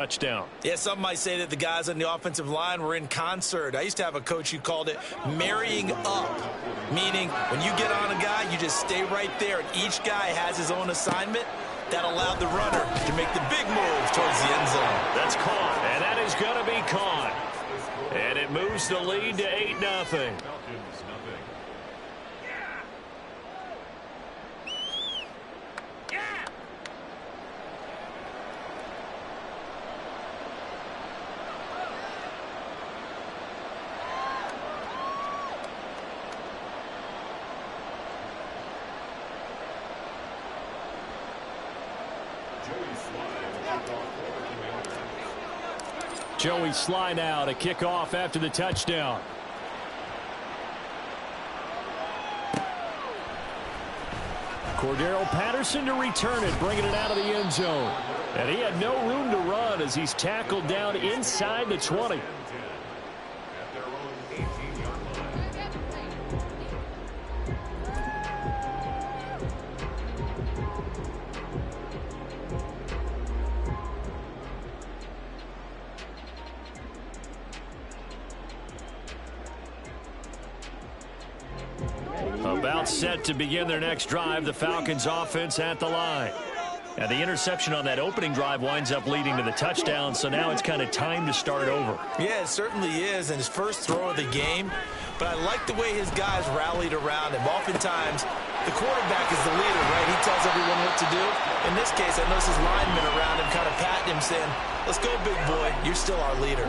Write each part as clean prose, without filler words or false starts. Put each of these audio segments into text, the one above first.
touchdown. Yeah, some might say that the guys on the offensive line were in concert. I used to have a coach who called it marrying up, meaning when you get on a guy, you just stay right there, and each guy has his own assignment. That allowed the runner to make the big move towards the end zone. That's caught, and that is going to be caught. And it moves the lead to 8-0. Joey Sly now to kick off after the touchdown. Cordero Patterson to return it, bringing it out of the end zone. And he had no room to run as he's tackled down inside the 20. About set to begin their next drive, the Falcons offense at the line. And the interception on that opening drive winds up leading to the touchdown, so now it's kind of time to start over. Yeah, it certainly is, and his first throw of the game. But I like the way his guys rallied around him. Oftentimes, the quarterback is the leader, right? He tells everyone what to do. In this case, I noticed his linemen around him kind of patting him, saying, "Let's go, big boy. You're still our leader."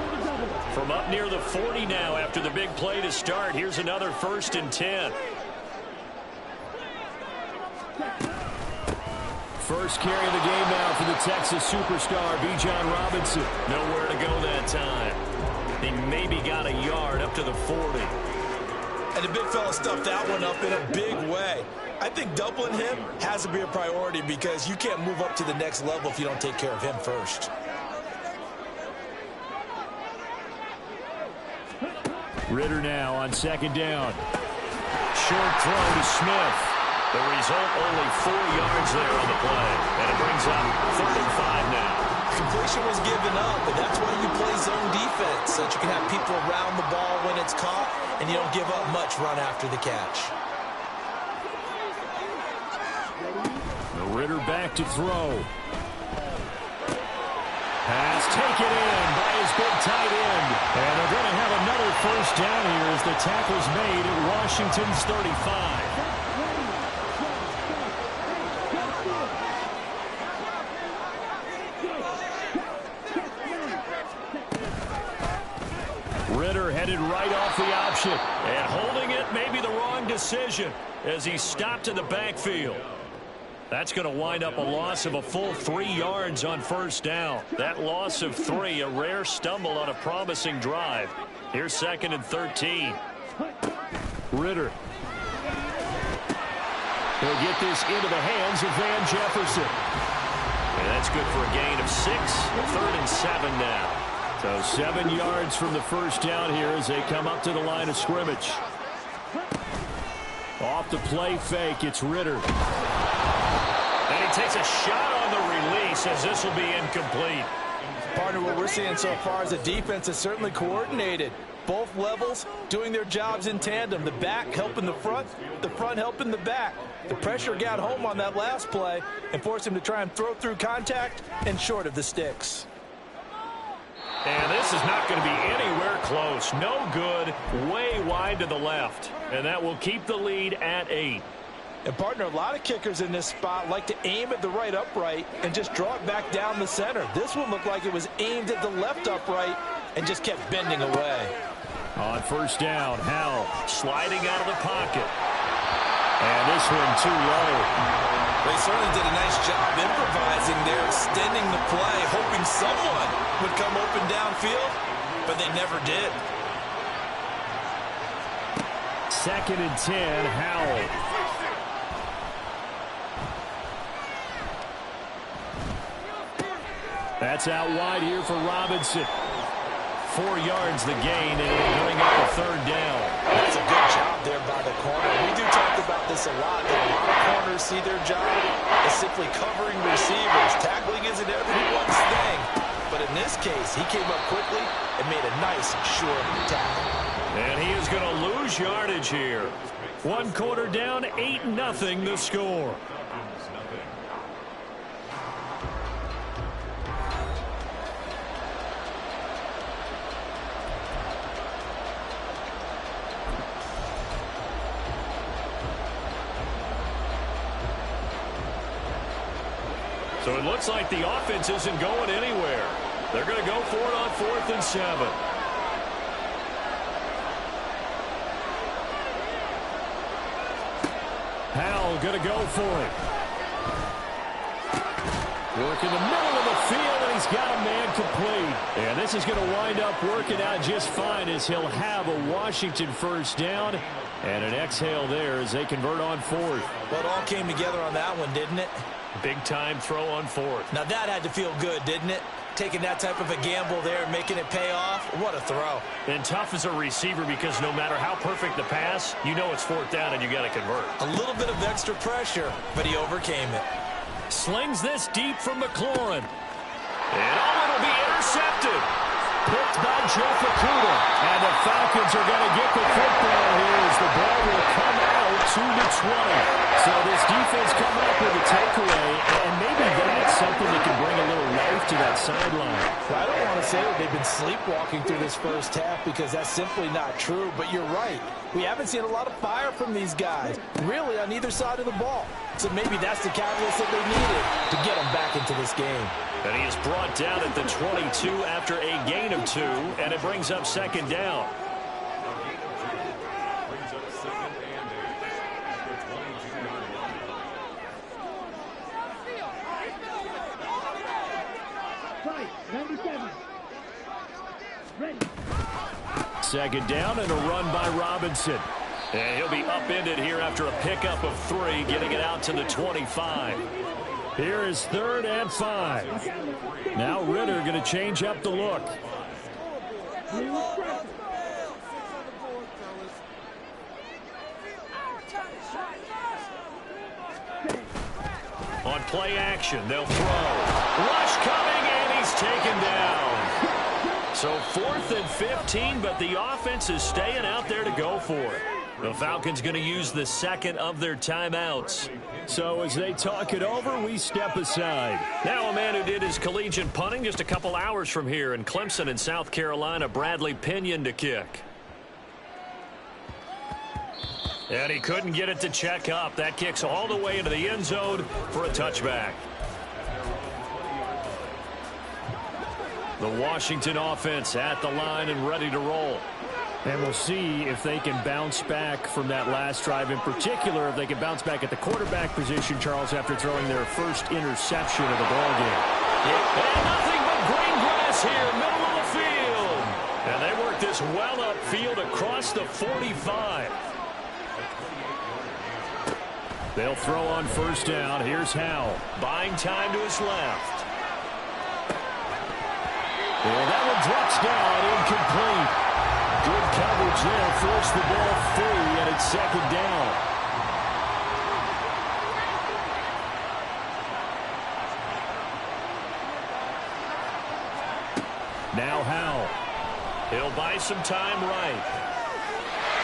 From up near the 40 now after the big play to start, here's another 1st and 10. First carry of the game now for the Texas superstar, Bijan Robinson. Nowhere to go that time. He maybe got a yard up to the 40. And the big fella stuffed that one up in a big way. I think doubling him has to be a priority because you can't move up to the next level if you don't take care of him first. Ritter now on 2nd down. Short throw to Smith. The result, only 4 yards there on the play. And it brings up 3rd and 5 now. Completion was given up, and that's why you play zone defense, so that you can have people around the ball when it's caught, and you don't give up much run after the catch. Ritter back to throw. Pass taken in by his big tight end. And they're going to have another 1st down here as the tackle's made at Washington's 35. Ritter headed right off the option. And holding it may be the wrong decision as he stopped in the backfield. That's going to wind up a loss of a full 3 yards on 1st down. That loss of 3, a rare stumble on a promising drive. Here's 2nd and 13. Ritter. He'll get this into the hands of Van Jefferson. And that's good for a gain of 6. 3rd and 7 now. So 7 yards from the 1st down here as they come up to the line of scrimmage. Off the play fake, it's Ritter. And he takes a shot on the release as this will be incomplete. Partner, what we're seeing so far is the defense is certainly coordinated. Both levels doing their jobs in tandem. The back helping the front helping the back. The pressure got home on that last play and forced him to try and throw through contact and short of the sticks. And this is not going to be anywhere close. No good, way wide to the left. And that will keep the lead at 8. And, partner, a lot of kickers in this spot like to aim at the right upright and just draw it back down the center. This one looked like it was aimed at the left upright and just kept bending away. On 1st down, Howell sliding out of the pocket. And this one too low. They certainly did a nice job improvising there, extending the play, hoping someone would come open downfield, but they never did. 2nd and 10, Howell. That's out wide here for Robinson. 4 yards the gain, and it'll bring up a 3rd down. That's a good job there by the corner. We do talk about this a lot, that a lot of corners see their job as simply covering receivers. Tackling isn't everyone's thing. but in this case, he came up quickly and made a nice, short tackle. And he is going to lose yardage here. 1 quarter down, 8-0 the score. So it looks like the offense isn't going anywhere. They're going to go for it on 4th and 7. Howell going to go for it. Work in the middle of the field, and he's got a man complete. And this is going to wind up working out just fine as he'll have a Washington first down and an exhale there as they convert on 4th. Well, it all came together on that one, didn't it? Big-time throw on 4th. Now that had to feel good, didn't it? Taking that type of a gamble there, making it pay off. What a throw. And tough as a receiver because no matter how perfect the pass, you know it's 4th down and you got to convert. A little bit of extra pressure, but he overcame it. Slings this deep from McLaurin. And it'll be intercepted. Picked by Joe Fukuda. And the Falcons are going to get the football here as the ball will come out to the 20. So this defense coming up with a takeaway, and maybe that's something that can bring a little life to that sideline. Well, I don't want to say that they've been sleepwalking through this first half because that's simply not true, but you're right. We haven't seen a lot of fire from these guys, really on either side of the ball. So maybe that's the catalyst that they needed to get them back into this game. And he is brought down at the 22 after a gain of 2, and it brings up 2nd down. Second down and a run by Robinson. And he'll be upended here after a pickup of 3, getting it out to the 25. Here is 3rd and 5. Now Ritter going to change up the look. On play action, they'll throw. Rush coming, and he's taken down. So 4th and 15, but the offense is staying out there to go for it. The Falcons going to use the 2nd of their timeouts. So as they talk it over, we step aside. Now a man who did his collegiate punting just a couple hours from here in Clemson in South Carolina, Bradley Pinion to kick. And he couldn't get it to check up. That kicks all the way into the end zone for a touchback. The Washington offense at the line and ready to roll. And we'll see if they can bounce back from that last drive. In particular, if they can bounce back at the quarterback position, Charles, after throwing their first interception of the ballgame. And nothing but green grass here, middle of the field. And they work this well upfield across the 45. They'll throw on 1st down. Here's Howell. Buying time to his left. And that one drops down, incomplete. Good coverage there, forced the ball free, and it's 2nd down. Now Howell. He'll buy some time right.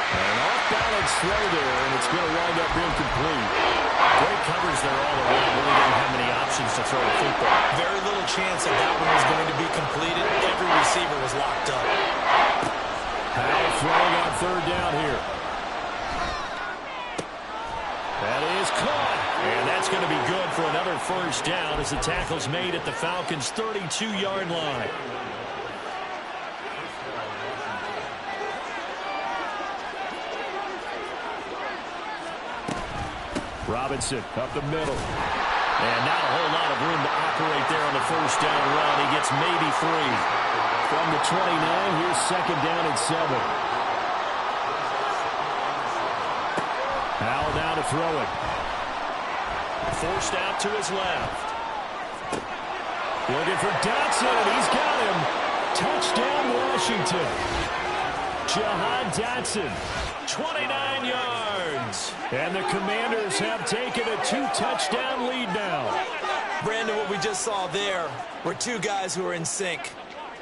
An off-balance throw there, and it's going to wind up incomplete. Great coverage there all around. Really didn't have many options to throw the football. Very little chance that that one was going to be completed. Every receiver was locked up. Howell throwing on 3rd down here. That is caught. And that's going to be good for another 1st down as the tackle's made at the Falcons' 32-yard line. Robinson up the middle. And not a whole lot of room to operate there on the 1st down run. He gets maybe 3. From the 29, here's 2nd down and 7. Howell down to throw it. Forced out to his left. Looking for Dotson, and he's got him. Touchdown, Washington. Jahan Dotson, 29 yards. And the Commanders have taken a 2-touchdown lead now. Brandon, what we just saw there were two guys who are in sync.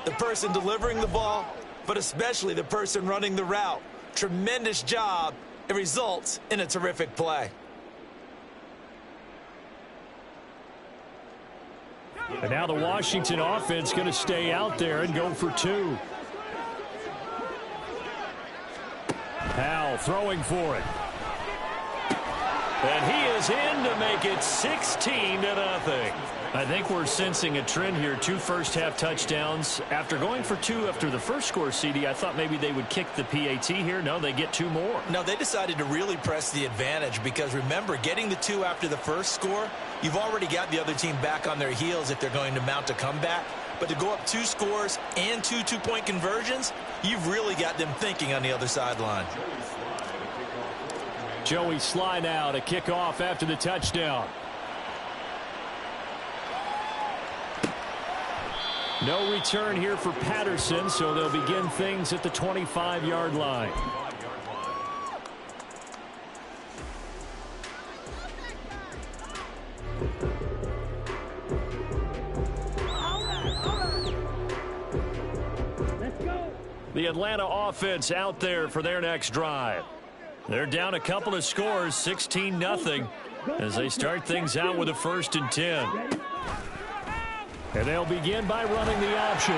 The person delivering the ball, but especially the person running the route. Tremendous job. It results in a terrific play. And now the Washington offense going to stay out there and go for two. Howell throwing for it. And he is in to make it 16-0. I think we're sensing a trend here. 2 first-half touchdowns. After going for 2 after the first score, CD, I thought maybe they would kick the PAT here. No, they get 2 more. No, they decided to really press the advantage because, remember, getting the 2 after the first score, you've already got the other team back on their heels if they're going to mount a comeback. But to go up 2 scores and 2 two-point conversions, you've really got them thinking on the other sideline. Joey Sly now to kick off after the touchdown. No return here for Patterson, so they'll begin things at the 25-yard line. The Atlanta offense out there for their next drive. They're down a couple of scores, 16-0, as they start things out with a 1st and 10. And they'll begin by running the option.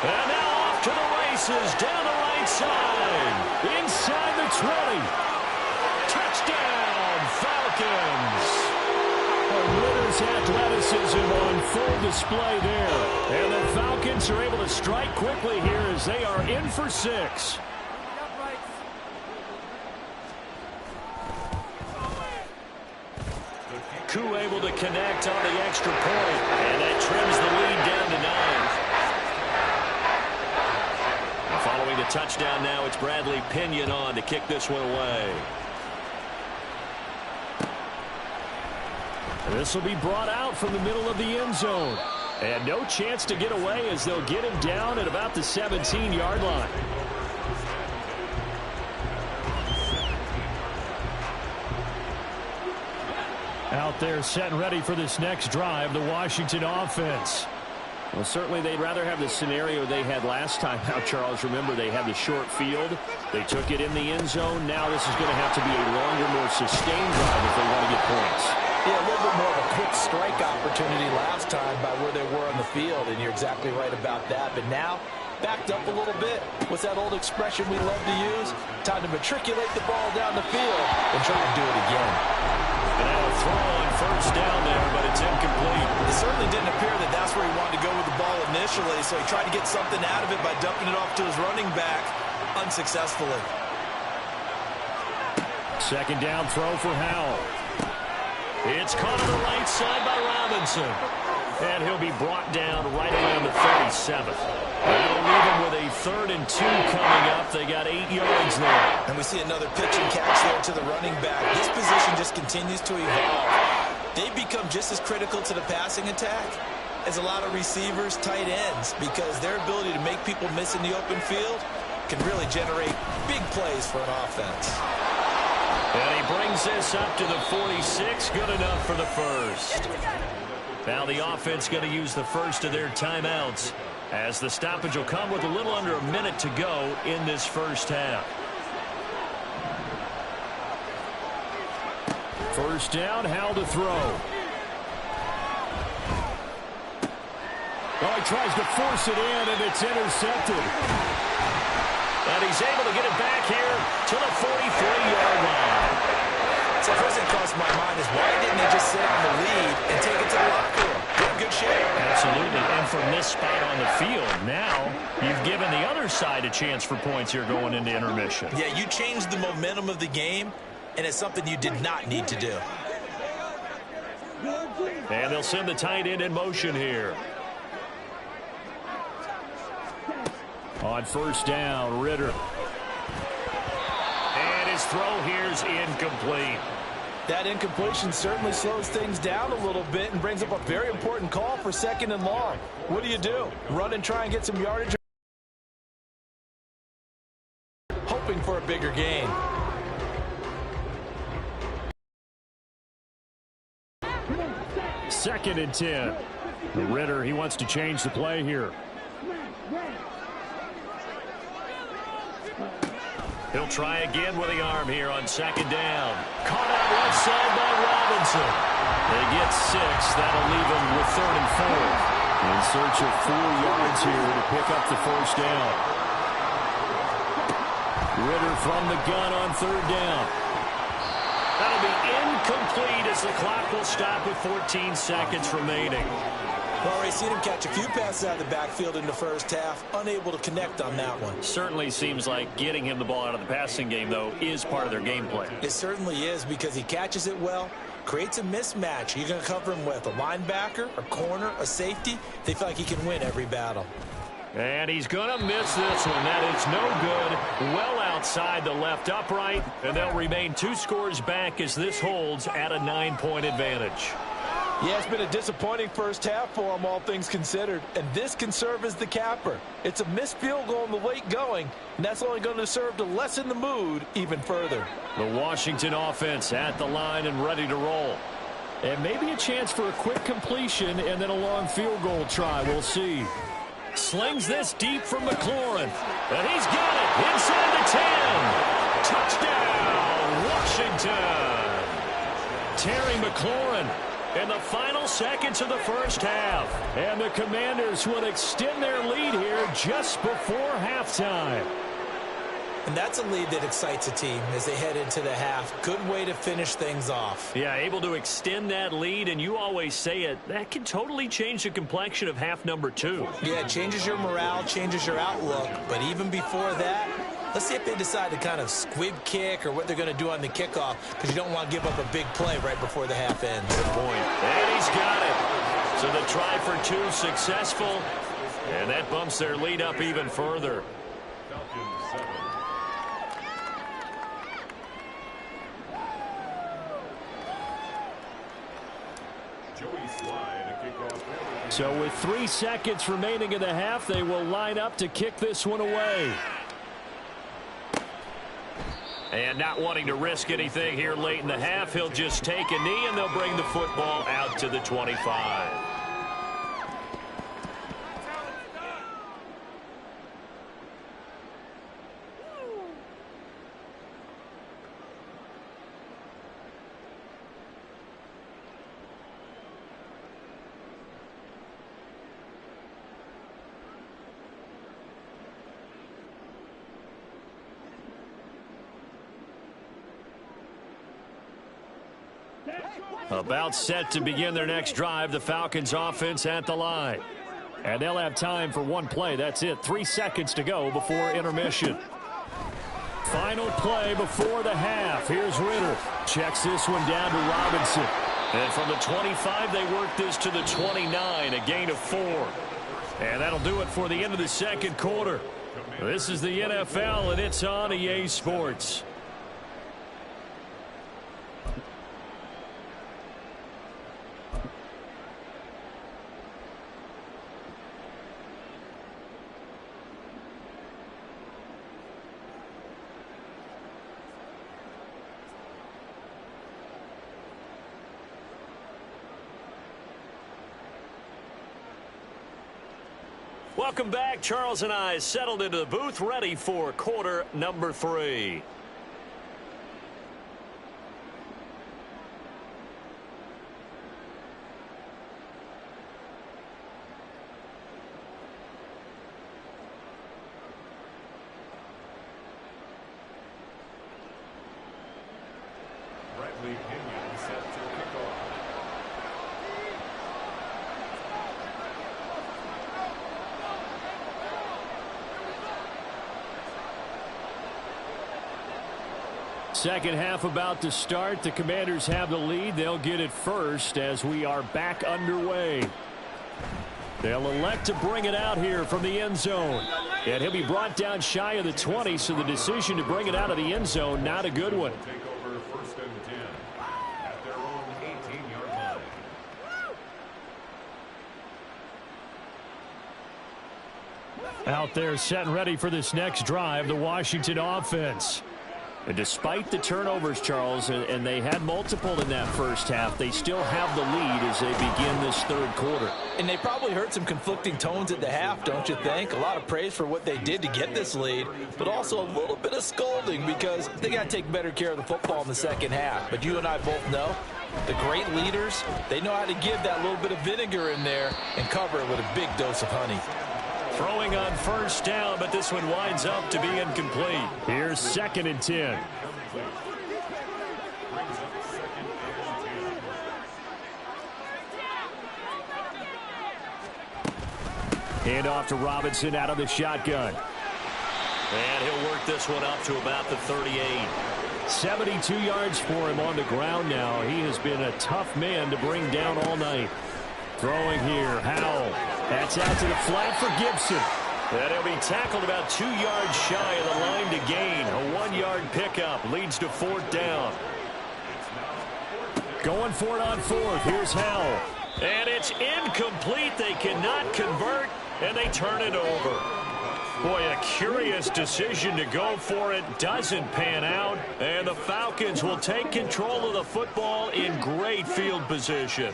And now off to the races, down the right side, inside the 20. Touchdown, Falcons. Ritter's athleticism on full display there. And the Falcons are able to strike quickly here as they are in for 6. Koo able to connect on the extra point, and that trims the lead down to 9. And following the touchdown now, it's Bradley Pinion on to kick this one away. This will be brought out from the middle of the end zone. And no chance to get away as they'll get him down at about the 17-yard line. Out there set and ready for this next drive, the Washington offense. Well, certainly they'd rather have the scenario they had last time out, Charles. Remember, they had the short field. They took it in the end zone. Now this is going to have to be a longer, more sustained drive if they want to get points. Yeah, a little bit more of a quick strike opportunity last time by where they were on the field, and you're exactly right about that. But now, backed up a little bit. What's that old expression we love to use? Time to matriculate the ball down the field and try to do it again. And now a throw on 1st down there, but it's incomplete. It certainly didn't appear that that's where he wanted to go with the ball initially, so he tried to get something out of it by dumping it off to his running back unsuccessfully. 2nd down throw for Howell. It's caught on the right side by Robinson. And he'll be brought down right around the 37th. That'll leave him with a 3rd and 2 coming up. They got 8 yards there. And we see another pitch and catch there to the running back. This position just continues to evolve. They've become just as critical to the passing attack as a lot of receivers, tight ends, because their ability to make people miss in the open field can really generate big plays for an offense. And he brings this up to the 46. Good enough for the 1st. Now the offense going to use the 1st of their timeouts, as the stoppage will come with a little under a minute to go in this 1st half. 1st down, Howell to throw. Oh, he tries to force it in, and it's intercepted. And he's able to get it back here to the 43-yard line. So first thing crossed my mind is, why didn't they just sit on the lead and take it to the locker room? They're in good shape. Absolutely. And from this spot on the field, now you've given the other side a chance for points here going into intermission. Yeah, you changed the momentum of the game, and it's something you did not need to do. And they'll send the tight end in motion here. On 1st down, Ritter. And his throw here is incomplete. That incompletion certainly slows things down a little bit and brings up a very important call for 2nd and long. What do? Run and try and get some yardage, hoping for a bigger gain. 2nd and 10. Ritter, he wants to change the play here. He'll try again with the arm here on 2nd down. Caught out left side by Robinson. They get 6. That'll leave them with 3rd and 4. In search of 4 yards here to pick up the 1st down. Ritter from the gun on 3rd down. That'll be incomplete as the clock will stop with 14 seconds remaining. Well, already seen him catch a few passes out of the backfield in the first half. Unable to connect on that one. Certainly seems like getting him the ball out of the passing game, though, is part of their game plan. It certainly is because he catches it well, creates a mismatch. You're going to cover him with a linebacker, a corner, a safety. They feel like he can win every battle. And he's going to miss this one. That is no good. Well outside the left upright. And they'll remain 2 scores back as this holds at a 9-point advantage. Yeah, it's been a disappointing first half for him, all things considered. And this can serve as the capper. It's a missed field goal in the late going, and that's only going to serve to lessen the mood even further. The Washington offense at the line and ready to roll. And maybe a chance for a quick completion and then a long field goal try. We'll see. Slings this deep from McLaurin. And he's got it inside the 10. Touchdown, Washington. Terry McLaurin in the final seconds of the first half. And the Commanders will extend their lead here just before halftime. And that's a lead that excites a team as they head into the half. Good way to finish things off. Yeah, able to extend that lead, and you always say it, that can totally change the complexion of half number 2. Yeah, it changes your morale, changes your outlook. But even before that, let's see if they decide to kind of squib kick or what they're going to do on the kickoff, because you don't want to give up a big play right before the half ends. Good point. And he's got it. So the try for 2 successful, and that bumps their lead up even further. So with 3 seconds remaining in the half, they will line up to kick this one away. And not wanting to risk anything here late in the half, he'll just take a knee and they'll bring the football out to the 25. About set to begin their next drive, the Falcons offense at the line. And they'll have time for 1 play. That's it. 3 seconds to go before intermission. Final play before the half. Here's Ritter. Checks this one down to Robinson. And from the 25, they work this to the 29, a gain of 4. And that'll do it for the end of the second quarter. This is the NFL, and it's on EA Sports. Welcome back. Charles and I settled into the booth, ready for quarter number 3. Second half about to start. The Commanders have the lead. They'll get it first as we are back underway. They'll elect to bring it out here from the end zone. And he'll be brought down shy of the 20, so the decision to bring it out of the end zone, not a good one. Out there set and ready for this next drive, the Washington offense. And despite the turnovers, Charles, and they had multiple in that first half, they still have the lead as they begin this third quarter. And they probably heard some conflicting tones at the half, don't you think? A lot of praise for what they did to get this lead, but also a little bit of scolding because they got to take better care of the football in the second half. But you and I both know the great leaders, they know how to give that little bit of vinegar in there and cover it with a big dose of honey. Throwing on first down, but this one winds up to be incomplete. Here's 2nd and 10. Hand off to Robinson out of the shotgun. And he'll work this one up to about the 38. 72 yards for him on the ground now. He has been a tough man to bring down all night. Throwing here, Howell. That's out to the flat for Gibson. And he'll be tackled about 2 yards shy of the line to gain. A 1-yard pickup leads to 4th down. Going for it on 4th. Here's Howell. And it's incomplete. They cannot convert, and they turn it over. Boy, a curious decision to go for it. Doesn't pan out. And the Falcons will take control of the football in great field position.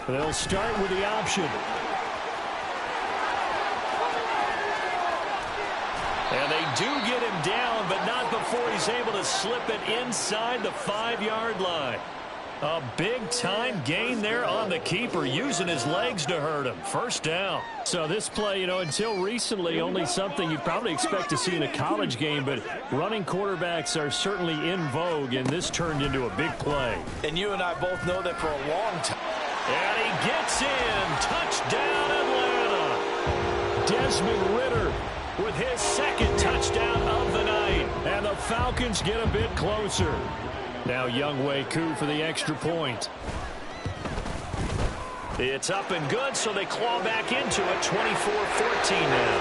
They'll start with the option. And they do get him down, but not before he's able to slip it inside the 5-yard line. A big-time gain there on the keeper, using his legs to hurt him. First down. So this play, until recently, only something you'd probably expect to see in a college game, but running quarterbacks are certainly in vogue, and this turned into a big play. And you and I both know that for a long time. And he gets in. Touchdown, Atlanta. Desmond Ridder with his 2nd touchdown of the night. And the Falcons get a bit closer. Now Younghoe Koo for the extra point. It's up and good, so they claw back into it. 24-14 now.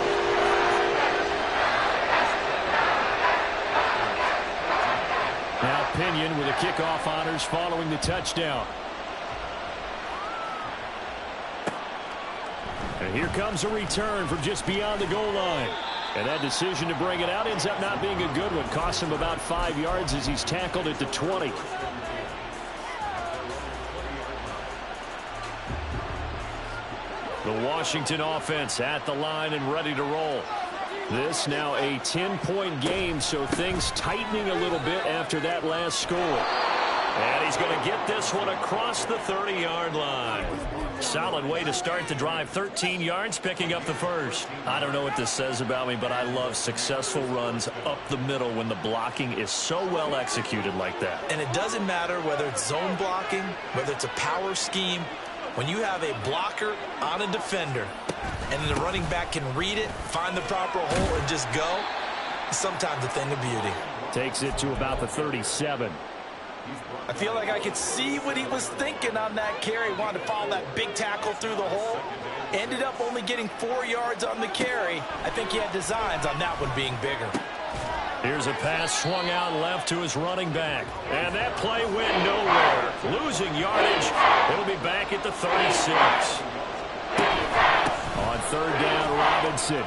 Now Pinion with the kickoff honors following the touchdown. And here comes a return from just beyond the goal line. And that decision to bring it out ends up not being a good one. Costs him about 5 yards as he's tackled at the 20. The Washington offense at the line and ready to roll. This now a 10-point game, so things tightening a little bit after that last score. And he's going to get this one across the 30-yard line. Solid way to start the drive. 13 yards, picking up the first. I don't know what this says about me, but I love successful runs up the middle when the blocking is so well executed like that. And it doesn't matter whether it's zone blocking, whether it's a power scheme. When you have a blocker on a defender and the running back can read it, find the proper hole, and just go, it's sometimes a thing of beauty. Takes it to about the 37. I feel like I could see what he was thinking on that carry. Wanted to follow that big tackle through the hole. Ended up only getting 4 yards on the carry. I think he had designs on that one being bigger. Here's a pass swung out left to his running back. And that play went nowhere. Losing yardage. It'll be back at the 36. On 3rd down, Robinson.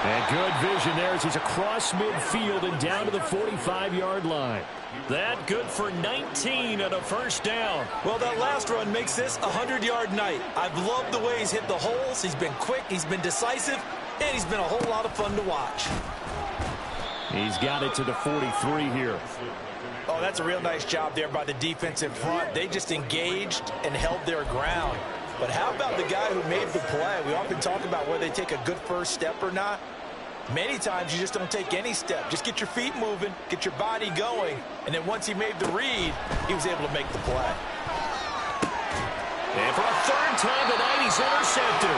And good vision there as he's across midfield and down to the 45-yard line. That good for 19 and a first down. Well, that last run makes this a 100-yard night. I've loved the way he's hit the holes. He's been quick, he's been decisive, and he's been a whole lot of fun to watch. He's got it to the 43 here. Oh, that's a real nice job there by the defensive front. They just engaged and held their ground. But how about the guy who made the play? We often talk about whether they take a good first step or not. Many times you just don't take any step. Just get your feet moving, get your body going, and then once he made the read, he was able to make the play. And for a 3rd time tonight, he's intercepted.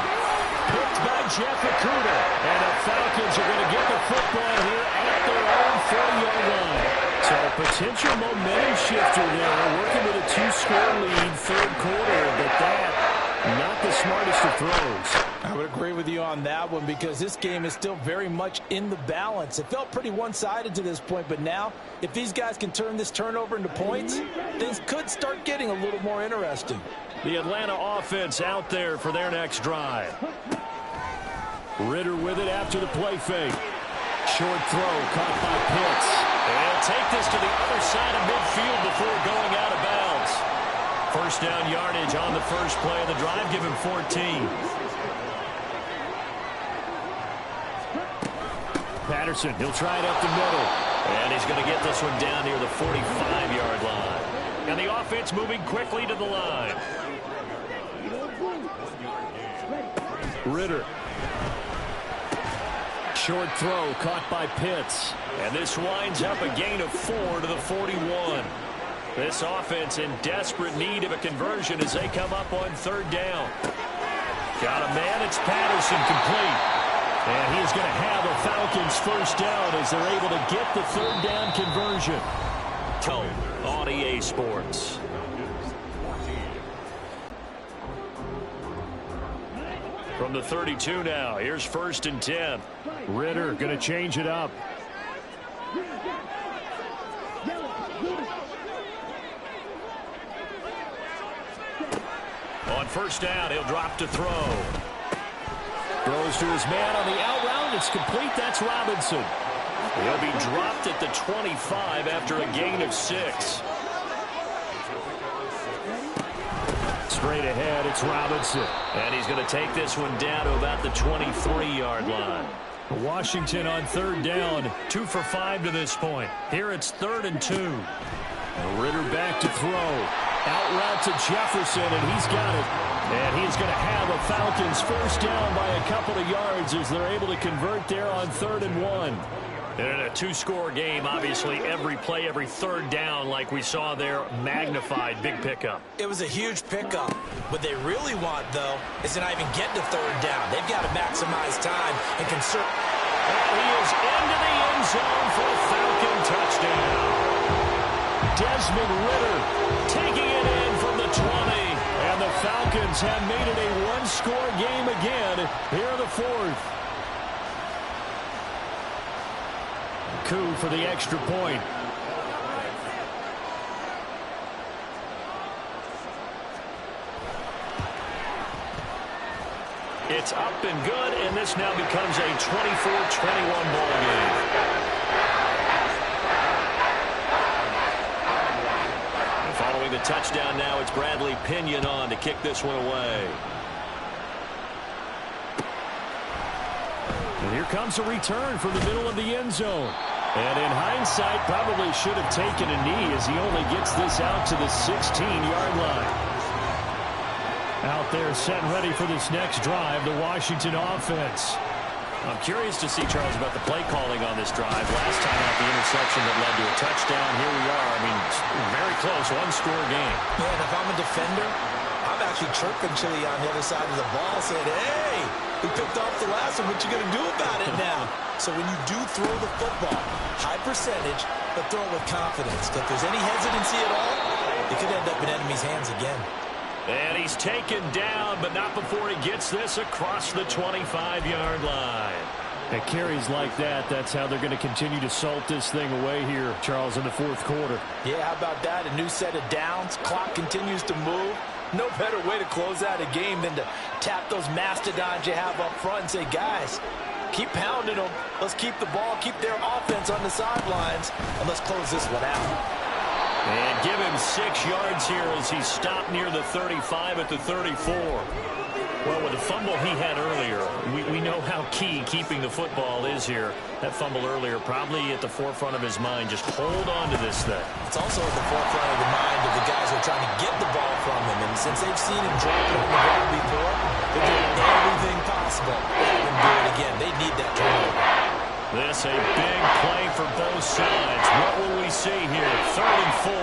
Picked by Jeff Okudah. And the Falcons are going to get the football here at their own 40-yard line. So a potential momentum shifter there. Working with a 2-score lead, 3rd quarter, but that not the smartest of throws. I would agree with you on that one because this game is still very much in the balance. It felt pretty one-sided to this point, but now if these guys can turn this turnover into points, things could start getting a little more interesting. The Atlanta offense out there for their next drive. Ritter with it after the play fake. Short throw caught by Pitts. And take this to the other side of midfield before going out of bounds. First down yardage on the first play of the drive. Give him 14. Patterson, he'll try it up the middle. And he's going to get this one down near the 45-yard line. And the offense moving quickly to the line. Ritter. Short throw caught by Pitts. And this winds up a gain of 4 to the 41. This offense in desperate need of a conversion as they come up on third down. Got a man, it's Patterson, complete. And he is going to have a Falcons first down as they're able to get the third down conversion. On EA Sports. From the 32 now, here's first and 10. Ritter going to change it up. On first down, he'll drop to throw. Throws to his man on the out route. It's complete. That's Robinson. He'll be dropped at the 25 after a gain of 6. Straight ahead, it's Robinson. And he's going to take this one down to about the 23-yard line. Washington on third down, 2 for 5 to this point. Here it's 3rd and 2. Ritter back to throw. Out route to Jefferson, and he's got it. And he's going to have a Falcons first down by a couple of yards as they're able to convert there on 3rd and 1. And in a 2-score game, obviously every play, every third down, like we saw there, magnified. Big pickup. It was a huge pickup. What they really want, though, is to not even get to third down. They've got to maximize time and conserve. And he is into the end zone for a Falcon touchdown. Desmond Ritter taking it in from the 20. And the Falcons have made it a 1-score game again here in the 4th. Coup for the extra point. It's up and good, and this now becomes a 24-21 ball game. And following the touchdown now, it's Bradley Pinion on to kick this one away. And here comes a return from the middle of the end zone. And in hindsight, probably should have taken a knee as he only gets this out to the 16-yard line. Out there set and ready for this next drive, the Washington offense. I'm curious to see, Charles, about the play calling on this drive. Last time out, the interception that led to a touchdown. Here we are. I mean, very close, 1-score game. Man, if I'm a defender, I'm actually chirping Chili on the other side of the ball, saying, hey, we picked off the last one. What you going to do about it now? So when you do throw the football, high percentage, but throw it with confidence. If there's any hesitancy at all, it could end up in enemy's hands again. And he's taken down, but not before he gets this across the 25-yard line. At carries like that, that's how they're going to continue to salt this thing away here, Charles, in the 4th quarter. Yeah, how about that? A new set of downs. Clock continues to move. No better way to close out a game than to tap those mastodons you have up front and say, guys, keep pounding them. Let's keep the ball, keep their offense on the sidelines, and let's close this one out. And give him 6 yards here as he stopped near the 35 at the 34. Well, with the fumble he had earlier, we know how key keeping the football is here. That fumble earlier probably at the forefront of his mind. Just hold on to this thing. It's also at the forefront of the mind of the guys who are trying to get the ball from him. And since they've seen him drop it on the ground before, they're doing everything possible to have him do it again. They need that turnover. This a big play for both sides. What will we see here? 3rd and 4.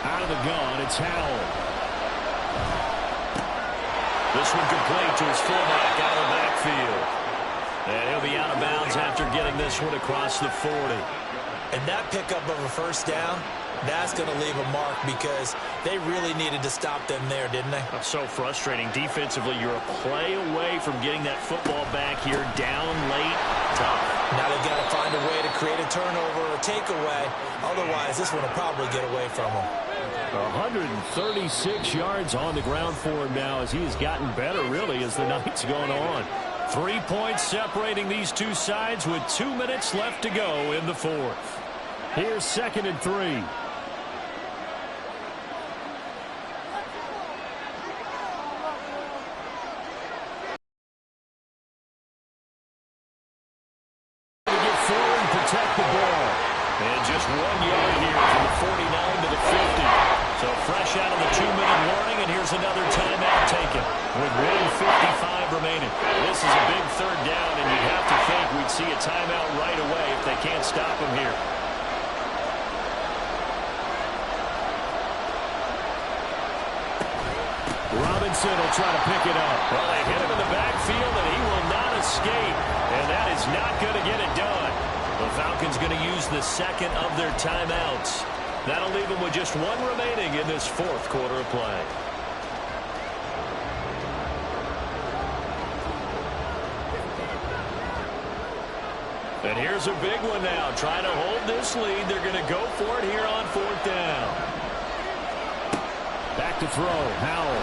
Out of the gun, it's Howell. This one complete to his fullback out of the backfield. And he'll be out of bounds after getting this one across the 40. And that pickup of a first down, that's going to leave a mark because they really needed to stop them there, didn't they? That's so frustrating. Defensively, you're a play away from getting that football back here down late. Tough. Now they've got to find a way to create a turnover or takeaway. Otherwise, this one will probably get away from them. 136 yards on the ground for him now as he has gotten better, really, as the night's gone on. 3 points separating these two sides with 2 minutes left to go in the fourth. Here's 2nd and 3. Protect the ball. And just 1 yard here from the 49 to the 50. So fresh out of the 2-minute warning, and here's another timeout taken with 1:55 remaining. This is a big 3rd down, and you'd have to think we'd see a timeout right away if they can't stop him here. Robinson will try to pick it up. Well, they hit him in the backfield, and he will not escape. And that is not going to get it done. The Falcons going to use the 2nd of their timeouts. That'll leave them with just 1 remaining in this 4th quarter of play. And here's a big one now. Trying to hold this lead. They're going to go for it here on 4th down. Back to throw. Howell.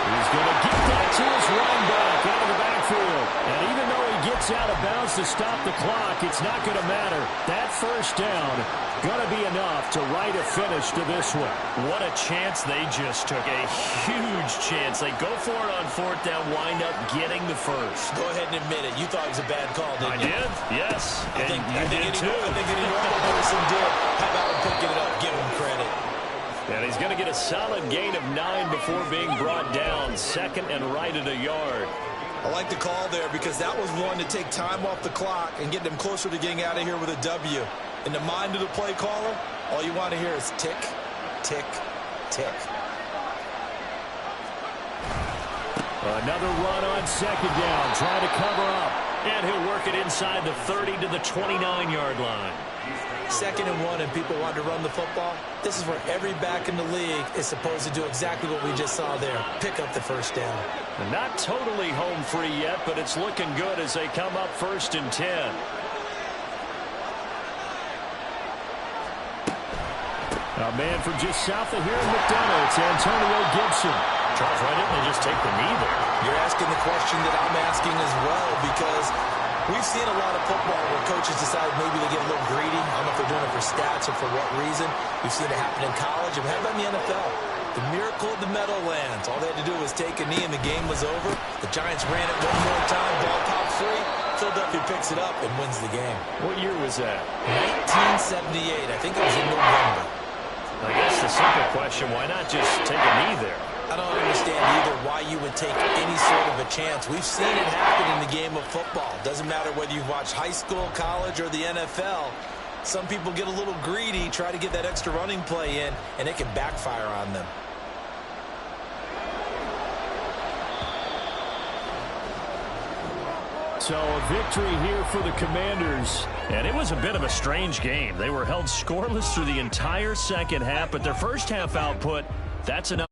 He's going to get that to his running back out of the backfield. And even though he gets out of bounds to stop the clock, it's not going to matter. That 1st down going to be enough to write a finish to this one. What a chance they just took. A huge chance. They go for it on 4th down, wind up getting the first. Go ahead and admit it. You thought it was a bad call, didn't you? I did, yes. I think you did too. I think any normal person did. How about him picking it up? Give him credit. And he's going to get a solid gain of 9 before being brought down. 2nd and right at a yard. I like the call there because that was one to take time off the clock and get them closer to getting out of here with a W. In the mind of the play caller, all you want to hear is tick, tick, tick. Another run on 2nd down. Trying to cover up. And he'll work it inside the 30 to the 29-yard line. 2nd and 1 and people want to run the football. This is where every back in the league is supposed to do exactly what we just saw there. Pick up the 1st down. And not totally home free yet, but it's looking good as they come up 1st and 10. A man from just south of here in McDonough, it's Antonio Gibson. Charles, why didn't they just take the knee there? You're asking the question that I'm asking as well, because we've seen a lot of football where coaches decide maybe they get a little greedy. I don't know if they're doing it for stats or for what reason. We've seen it happen in college. And how about in the NFL? The miracle of the Meadowlands. All they had to do was take a knee and the game was over. The Giants ran it one more time. Ball popped free. Philadelphia picks it up and wins the game. What year was that? 1978. I think it was in November. I guess the simple question, why not just take a knee there? I don't understand either why you would take any sort of a chance. We've seen it happen in the game of football. Doesn't matter whether you've watched high school, college, or the NFL. Some people get a little greedy, try to get that extra running play in, and it can backfire on them. So a victory here for the Commanders. And it was a bit of a strange game. They were held scoreless through the entire 2nd half, but their 1st half output, that's enough.